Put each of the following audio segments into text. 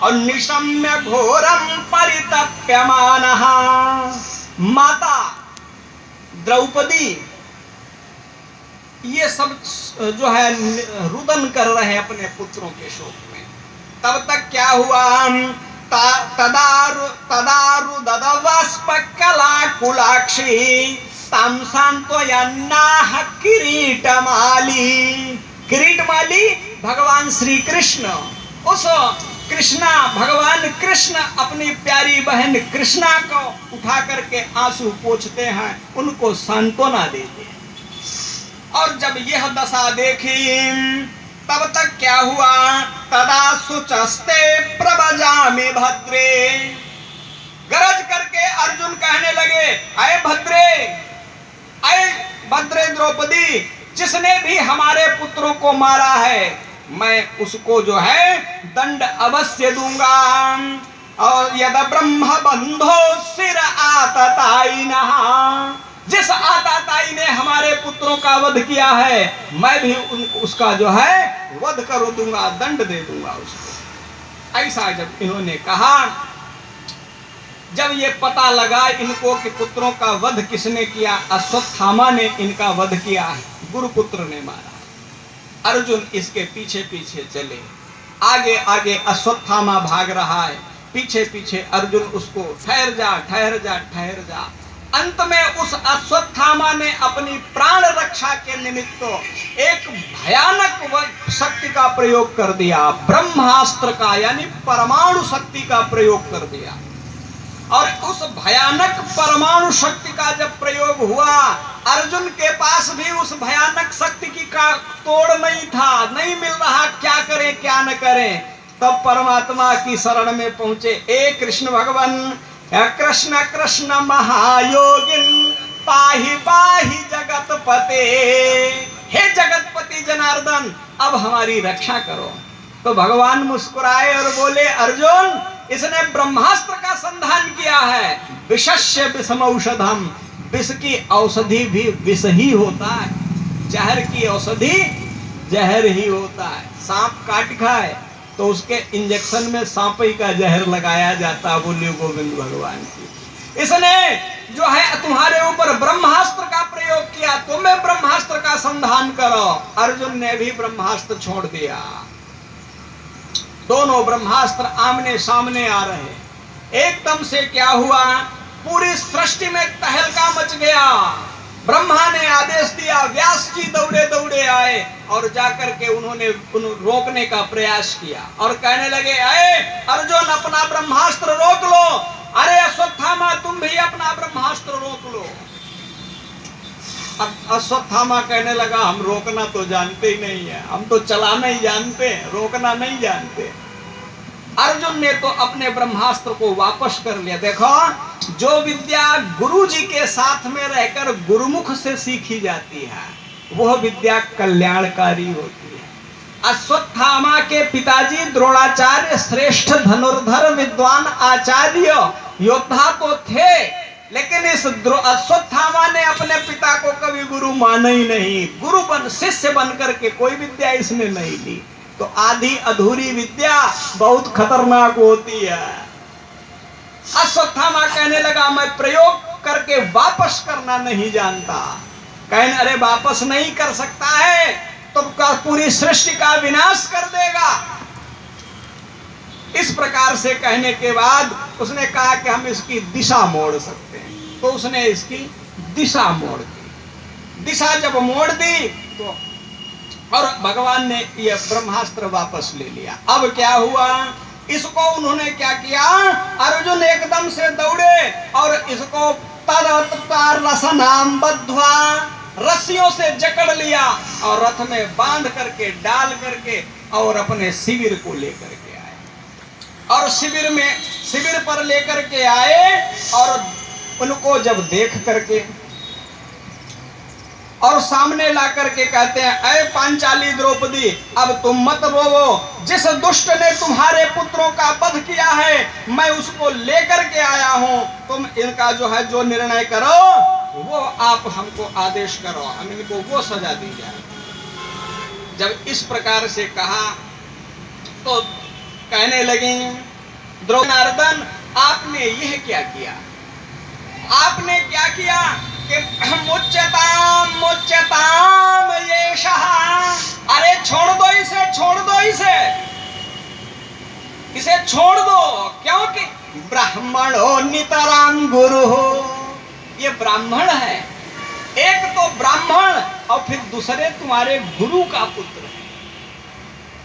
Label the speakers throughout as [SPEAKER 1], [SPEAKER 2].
[SPEAKER 1] और निशम्य घोरम परितप्यमानः। माता द्रौपदी ये सब जो है रुदन कर रहे हैं अपने पुत्रों के शोक में। तब तक क्या हुआ, तदारु ददवस्पकला कुलाक्षी ताम सांत्वयन्नाह किरीटमाली। किरीटमाली भगवान श्री कृष्ण, उस कृष्णा भगवान कृष्ण अपनी प्यारी बहन कृष्णा को उठा करके आंसू पोंछते हैं, उनको सांत्वना देते हैं। और जब यह दशा देखी तब तक क्या हुआ, तदा सुचस्ते प्रवजामि भद्रे। गरज करके अर्जुन कहने लगे, अये भद्रे, अये भद्रे द्रौपदी, जिसने भी हमारे पुत्रों को मारा है मैं उसको जो है दंड अवश्य दूंगा। और यद ब्रह्म बंधो सिर आततायिनः, जिस आताताई ने हमारे पुत्रों का वध किया है मैं भी उसका जो है वध कर दूंगा, दंड दे दूंगा उसको। ऐसा जब इन्होंने कहा, जब ये पता लगा इनको कि पुत्रों का वध किसने किया, अश्वत्थामा ने इनका वध किया है, गुरुपुत्र ने मारा। अर्जुन इसके पीछे पीछे चले, आगे आगे अश्वत्थामा भाग रहा है, पीछे पीछे अर्जुन उसको ठहर जा ठहर जा ठहर जा। अंत में उस अश्वत्थामा ने अपनी प्राण रक्षा के निमित्त एक भयानक शक्ति का प्रयोग कर दिया, ब्रह्मास्त्र का, यानी परमाणु शक्ति का प्रयोग कर दिया। और उस भयानक परमाणु शक्ति का जब प्रयोग हुआ, अर्जुन के पास भी उस भयानक शक्ति की का तोड़ नहीं था, नहीं मिल रहा क्या करें क्या न करें। तब परमात्मा की शरण में पहुंचे, ए कृष्ण भगवान, कृष्ण कृष्ण महायोगिन पाहि पाहि जगतपते। हे जगतपति जनार्दन, अब हमारी रक्षा करो। तो भगवान मुस्कुराए और बोले, अर्जुन, इसने ब्रह्मास्त्र का संधान किया है। विषस्य विषमौषधम, विष की औषधि भी विष ही होता है, जहर की औषधि जहर ही होता है। सांप काट खाए तो उसके इंजेक्शन में सांप ही का जहर लगाया जाता, बोलिए गोविंद भगवान की। इसने जो है तुम्हारे ऊपर ब्रह्मास्त्र का प्रयोग किया, तुम्हें ब्रह्मास्त्र का संधान करो। अर्जुन ने भी ब्रह्मास्त्र छोड़ दिया। दोनों ब्रह्मास्त्र आमने सामने आ रहे। एकदम से क्या हुआ, पूरी सृष्टि में तहलका मच गया। ब्रह्मा ने आदेश दिया, व्यास जी दौड़े दौड़े आए और जाकर के उन्होंने रोकने का प्रयास किया और कहने लगे, अरे अर्जुन, अपना ब्रह्मास्त्र रोक लो। अरे अश्वत्थामा, तुम भी अपना ब्रह्मास्त्र रोक लो। अश्वत्थामा कहने लगा, हम रोकना तो जानते ही नहीं है, हम तो चलाना ही जानते हैं, रोकना नहीं जानते। अर्जुन ने तो अपने ब्रह्मास्त्र को वापस कर लिया। देखो, जो विद्या गुरु जी के साथ में रहकर गुरुमुख से सीखी जाती है वह विद्या कल्याणकारी होती है। अश्वत्थामा के पिताजी द्रोणाचार्य श्रेष्ठ धनुर्धर विद्वान आचार्य योद्धा तो थे, लेकिन इस अश्वत्थामा ने अपने पिता को कभी गुरु माना ही नहीं। गुरु बन शिष्य बन करके कोई विद्या इसने नहीं ली। तो आधी अधूरी विद्या बहुत खतरनाक होती है। अश्वत्थामा कहने लगा, मैं प्रयोग करके वापस करना नहीं जानता। कहने, अरे वापस नहीं कर सकता है तो पूरी सृष्टि का विनाश कर देगा। इस प्रकार से कहने के बाद उसने कहा कि हम इसकी दिशा मोड़ सकते हैं। तो उसने इसकी दिशा मोड़ दी। दिशा जब मोड़ दी तो और भगवान ने यह ब्रह्मास्त्र वापस ले लिया। अब क्या हुआ, इसको उन्होंने क्या किया, अर्जुन एकदम से दौड़े और इसको रसनाम बद्ध्वा, रस्सियों से जकड़ लिया और रथ में बांध करके डाल करके और अपने शिविर को लेकर के आए। और शिविर पर लेकर के आए और उनको जब देख करके और सामने ला करके कहते हैं, अरे पांचाली द्रौपदी, अब तुम मत रोवो। जिस दुष्ट ने तुम्हारे पुत्रों का वध किया है मैं उसको लेकर के आया हूं। तुम इनका जो है जो निर्णय करो वो आप हमको आदेश करो, हम इनको वो सजा दी जाए। जब इस प्रकार से कहा तो कहने लगे, द्रौपदी, आपने यह क्या किया? आपने क्या किया कि मुच्यताम मुच्यताम येषः, अरे छोड़ दो इसे, छोड़ दो इसे, इसे छोड़ दो, क्योंकि ब्राह्मणो नितराम गुरु हो, ये ब्राह्मण है, एक तो ब्राह्मण और फिर दूसरे तुम्हारे गुरु का पुत्र है।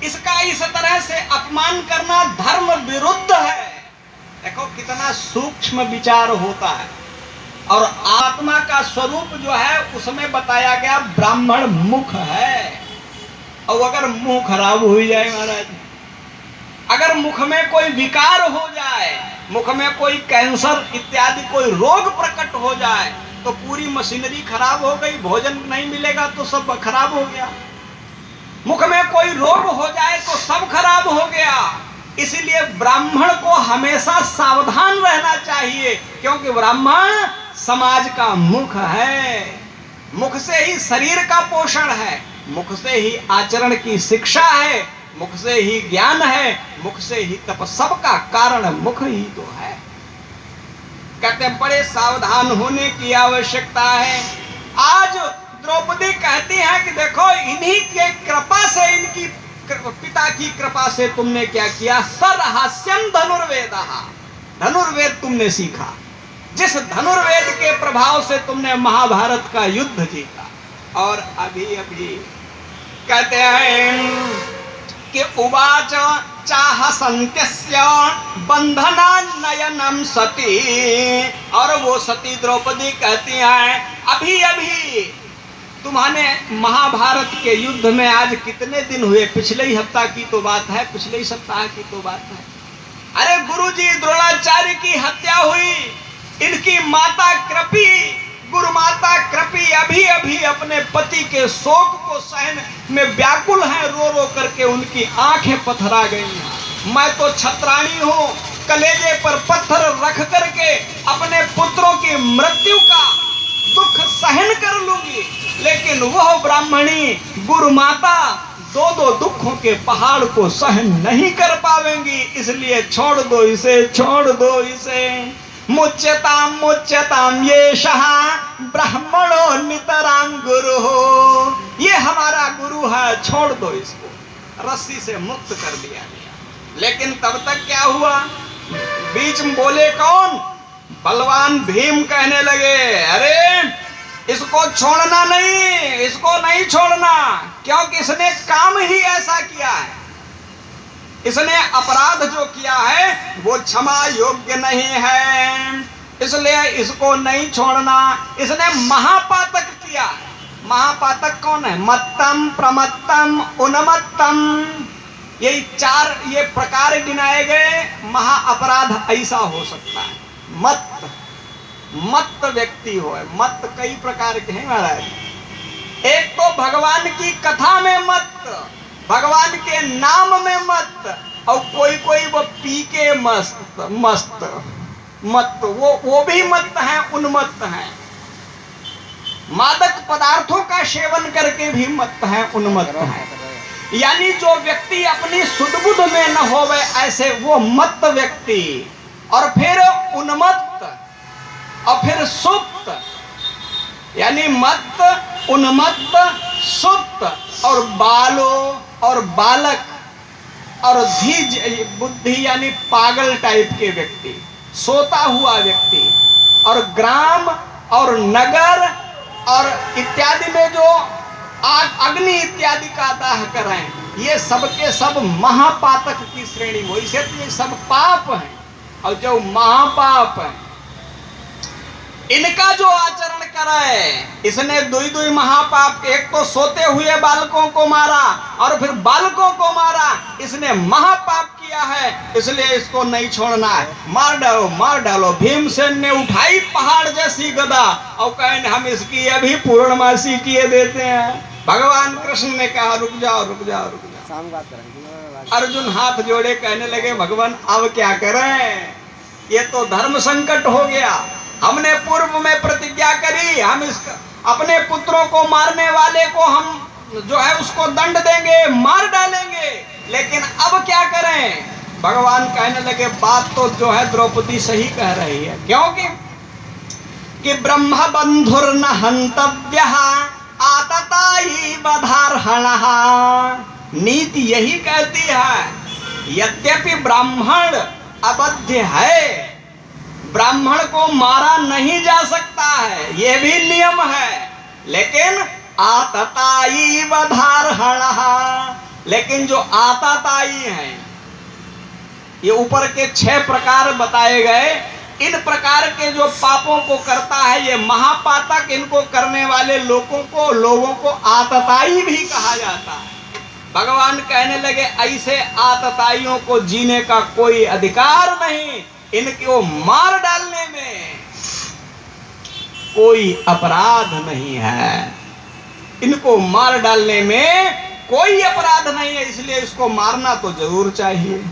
[SPEAKER 1] इसका इस तरह से अपमान करना धर्म विरुद्ध है। देखो कितना सूक्ष्म विचार होता है। और आत्मा का स्वरूप जो है उसमें बताया गया ब्राह्मण मुख है। और अगर मुंह खराब हो जाए महाराज, अगर मुख में कोई विकार हो जाए, मुख में कोई कैंसर इत्यादि कोई रोग प्रकट हो जाए, तो पूरी मशीनरी खराब हो गई, भोजन नहीं मिलेगा तो सब खराब हो गया। मुख में कोई रोग हो जाए तो सब खराब हो गया। इसलिए ब्राह्मण को हमेशा सावधान रहना चाहिए, क्योंकि ब्राह्मण समाज का मुख है। मुख से ही शरीर का पोषण है, मुख से ही आचरण की शिक्षा है, मुख से ही ज्ञान है, मुख से ही तप, सबका कारण मुख ही तो है। कहते हैं बड़े सावधान होने की आवश्यकता है। आज द्रौपदी कहती हैं कि देखो इन्हीं के कृपा से, इनकी पिता की कृपा से तुमने क्या किया? सरहास्यम धनुर्वेदः, धनुर्वेद तुमने सीखा, जिस धनुर्वेद के प्रभाव से तुमने महाभारत का युद्ध जीता। और अभी अभी कहते हैं कि उवाच चाह संत्यस्य बंधना नयनम सती, और वो सती द्रौपदी कहती हैं अभी अभी तुम्हारे महाभारत के युद्ध में आज कितने दिन हुए? पिछले ही हफ्ता की तो बात है, पिछले ही सप्ताह की तो बात है। अरे गुरुजी द्रोणाचार्य की हत्या हुई, इनकी माता कृपी, गुरु माता कृपी अभी अभी अपने पति के शोक को सहन में व्याकुल हैं, रो रो करके उनकी आंखें पथरा गई। मैं तो छत्राणी हूँ, कलेजे पर पत्थर रख करके अपने पुत्रों की मृत्यु का दुख सहन कर लूंगी, लेकिन वह ब्राह्मणी गुरु माता दो दो दुखों के पहाड़ को सहन नहीं कर पावेंगी। इसलिए छोड़ दो इसे, छोड़ दो इसे। मुच्यताम मुच्यताम येषः ब्राह्मणो नितराम गुरु हो, ये हमारा गुरु है, छोड़ दो इसको। रस्सी से मुक्त कर दिया गया। लेकिन तब तक क्या हुआ? बीच में बोले कौन? बलवान भीम कहने लगे अरे इसको छोड़ना नहीं, इसको नहीं छोड़ना, क्योंकि इसने काम ही ऐसा किया है, इसने अपराध जो किया है वो क्षमा योग्य नहीं है, इसलिए इसको नहीं छोड़ना। इसने महापातक किया। महापातक कौन है? मत्तम, प्रमत्तम, उन्मत्तम, यही चार ये प्रकार गिनाए गए। महा अपराध ऐसा हो सकता है। मत, मत व्यक्ति हो, मत कई प्रकार के हैं महाराज। एक तो भगवान की कथा में मत, भगवान के नाम में मत, और कोई कोई वो पी के मस्त मस्त मत, वो भी मत हैं, उन्मत्त हैं। मादक पदार्थों का सेवन करके भी मत हैं, उन्मत्त हैं। यानी जो व्यक्ति अपनी सुध-बुध में न होवे ऐसे वो मत व्यक्ति, और फिर उन्मत्त, और फिर सुप्त, यानी मत, उन्मत्त, सुप्त, और बालो और बालक, और धीज बुद्धि यानी पागल टाइप के व्यक्ति, सोता हुआ व्यक्ति, और ग्राम और नगर और इत्यादि में जो आग अग्नि इत्यादि का दाह करें, ये सब के सब महापातक की श्रेणी में। इसे तो ये सब पाप हैं, और जो महापाप है इनका जो आचरण करे, इसने दुई दुई महापाप, एक तो सोते हुए बालकों को मारा और फिर बालकों को मारा, इसने महापाप किया है, इसलिए इसको नहीं छोड़ना है। मार डालो, मार डालो। भीमसेन ने उठाई पहाड़ जैसी गदा और कहें हम इसकी अभी पूर्णमासी किए देते हैं। भगवान कृष्ण ने कहा रुक जाओ रुक जाओ रुक जाओ। अर्जुन हाथ जोड़े कहने लगे भगवान अब क्या करें, ये तो धर्म संकट हो गया। हमने पूर्व में प्रतिज्ञा करी, हम इसका अपने पुत्रों को मारने वाले को हम जो है उसको दंड देंगे, मार डालेंगे, लेकिन अब क्या करें? भगवान कहने लगे बात तो जो है द्रौपदी सही कह रही है, क्योंकि कि ब्रह्म बंधुर न हंतव्य आतताई बधारहण। नीति यही कहती है, यद्यपि ब्राह्मण अबध्य है, ब्राह्मण को मारा नहीं जा सकता है, यह भी नियम है, लेकिन आतताई बधारहण, लेकिन जो आतताई है, ये ऊपर के 6 प्रकार बताए गए, इन प्रकार के जो पापों को करता है, ये महापातक, इनको करने वाले लोगों को आतताई भी कहा जाता है। भगवान कहने लगे ऐसे आतताइयों को जीने का कोई अधिकार नहीं, इनको मार डालने में कोई अपराध नहीं है, इनको मार डालने में कोई अपराध नहीं है, इसलिए इसको मारना तो जरूर चाहिए।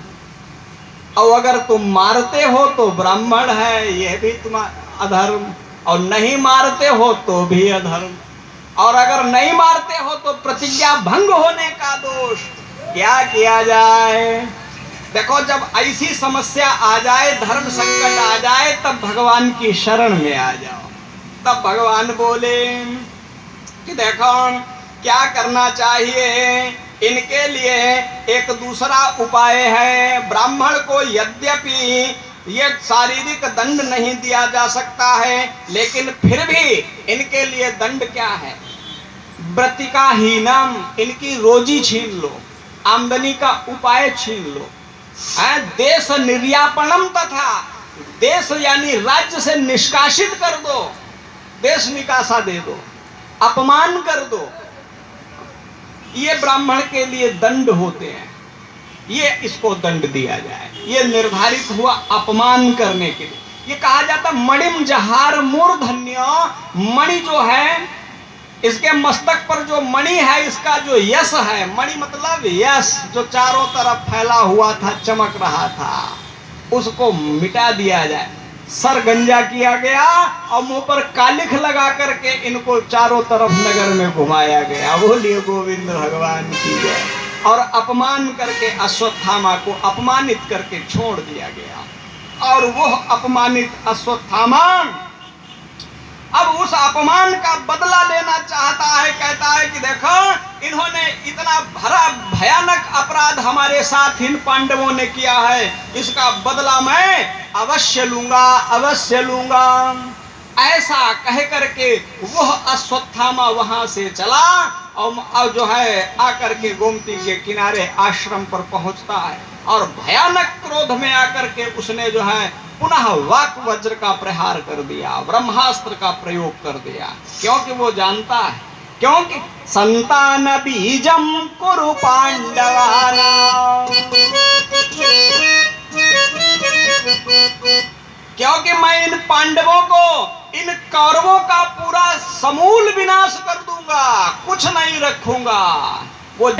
[SPEAKER 1] और अगर तुम मारते हो तो ब्राह्मण है, यह भी तुम्हारा अधर्म, और नहीं मारते हो तो भी अधर्म, और अगर नहीं मारते हो तो प्रतिज्ञा भंग होने का दोष। क्या किया जाए? देखो, जब ऐसी समस्या आ जाए, धर्म संकट आ जाए, तब भगवान की शरण में आ जाओ। तब भगवान बोले कि देखो क्या करना चाहिए, इनके लिए एक दूसरा उपाय है। ब्राह्मण को यद्यपि ये शारीरिक दंड नहीं दिया जा सकता है, लेकिन फिर भी इनके लिए दंड क्या है? व्रतिकाहीनम, इनकी रोजी छीन लो, आमदनी का उपाय छीन लो। देश निर्यापणम, तथा देश यानी राज्य से निष्कासित कर दो, देश निकासा दे दो, अपमान कर दो। ये ब्राह्मण के लिए दंड होते हैं, ये इसको दंड दिया जाए। ये निर्धारित हुआ अपमान करने के लिए। ये कहा जाता मणिम जहार मूर्धन्य, मणि जो है, इसके मस्तक पर जो मणि है, इसका जो यश है, मणि मतलब यश, जो चारों तरफ फैला हुआ था, चमक रहा था, उसको मिटा दिया जाए। सर गंजा किया गया और मुंह पर कालिख लगा करके इनको चारों तरफ नगर में घुमाया गया। बोलिए गोविंद भगवान की जय। और अपमान करके अश्वत्थामा को अपमानित करके छोड़ दिया गया। और वो अपमानित अश्वत्थामा अब उस अपमान का बदला लेना चाहता है। कहता है कि देखो, इन्होंने इतना भरा भयानक अपराध हमारे साथ इन पांडवों ने किया है, इसका बदला मैं अवश्य लूंगा, अवश्य लूंगा। ऐसा कह करके वह अश्वत्थामा वहां से चला और जो है आकर के गोमती के किनारे आश्रम पर पहुंचता है, और भयानक क्रोध में आकर के उसने जो है पुनः वाक वज्र का प्रहार कर दिया, ब्रह्मास्त्र का प्रयोग कर दिया। क्योंकि वो जानता है, क्योंकि संतान बीजम कुरु पांडवानां, क्योंकि मैं इन पांडवों को, इन कौरवों का पूरा समूल विनाश कर दूंगा, कुछ नहीं रखूंगा।